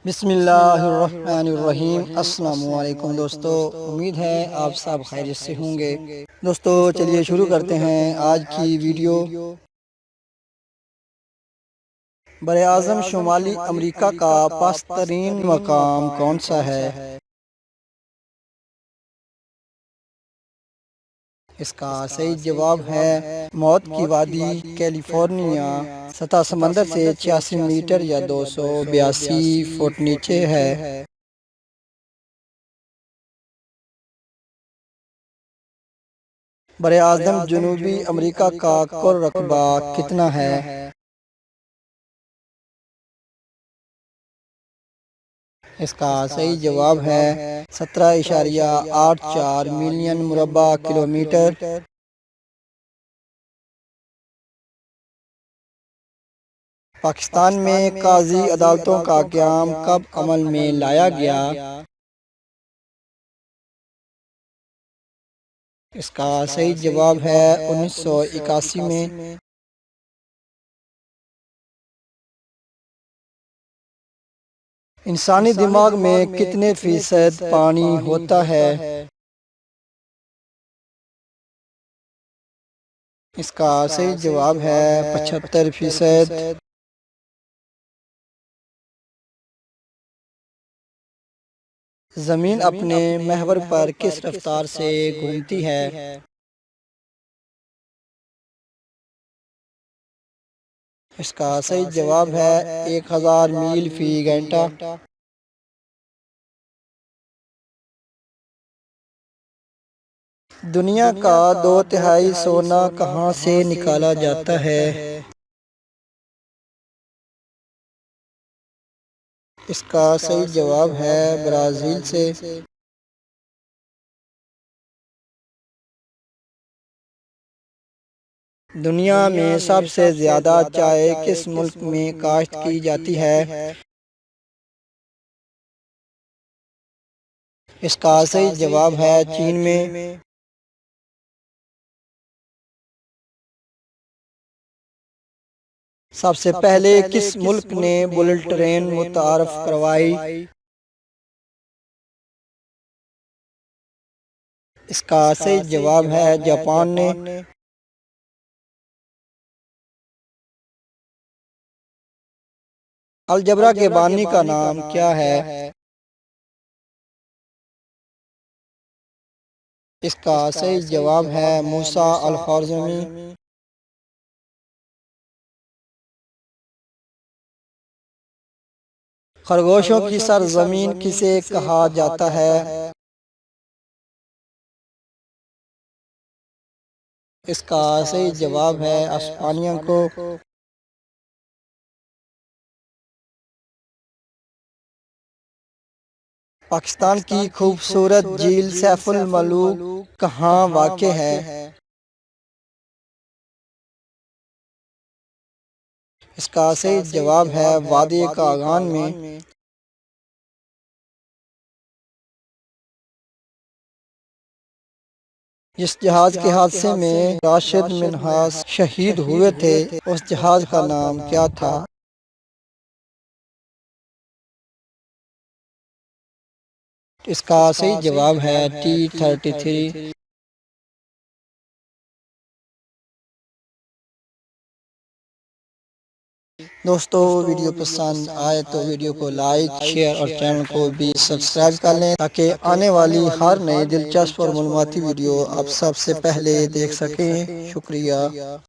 बिस्मिल्लाहिर्रहमानिर्रहीम। अस्सलामुअलैकुम दोस्तों, उम्मीद है आप सब खैरियत से होंगे। दोस्तों चलिए शुरू करते हैं आज की वीडियो। बरे आज़म शुमाली अमेरिका का पास तरीन मकाम कौन सा है? इसका सही जवाब है मौत की वादी, कैलिफोर्निया। सतह समंदर से 86 मीटर या 282 फुट नीचे है। बरे आज़म जनूबी अमेरिका का कुल रकबा कितना है? इसका सही जवाब है 17.84 मिलियन मुरब्बा किलोमीटर। पाकिस्तान में काजी अदालतों का क़याम कब अमल में लाया गया? इसका सही जवाब है 1981 में। इंसानी दिमाग में कितने फीसद पानी होता है? इसका सही जवाब है 75%। ज़मीन अपने महवर पर किस रफ्तार से घूमती है? इसका सही जवाब है 1000 मील फी घंटा। दुनिया का 2/3 सोना कहाँ से निकाला जाता है? इसका सही जवाब है ब्राज़ील से। दुनिया में सबसे ज़्यादा चाय किस मुल्क में काश्त की जाती है? इसका सही जवाब है चीन में। सबसे पहले किस मुल्क ने बुलेट ट्रेन मुतारफ करवाई? इसका सही जवाब है जापान ने। अलजबरा के बानी का नाम क्या है? इसका सही जवाब है मूसा अल ख्वारिज़मी। खरगोशों की सरजमीन किसे कहा जाता है? इसका सही जवाब है अस्पानिया को। पाकिस्तान की खूबसूरत झील सैफुल मलूक कहाँ वाक़ है? इसका सही जवाब है वादी कागान में। जिस जहाज के हादसे में राशिद मिन्हास शहीद हुए थे उस जहाज का नाम क्या था? इसका सही जवाब है T-33। दोस्तों वीडियो पसंद आए तो वीडियो को लाइक शेयर और चैनल को भी सब्सक्राइब कर लें ताकि आने वाली हर नई दिलचस्प और मालूमाती वीडियो आप सबसे पहले देख सकें। शुक्रिया।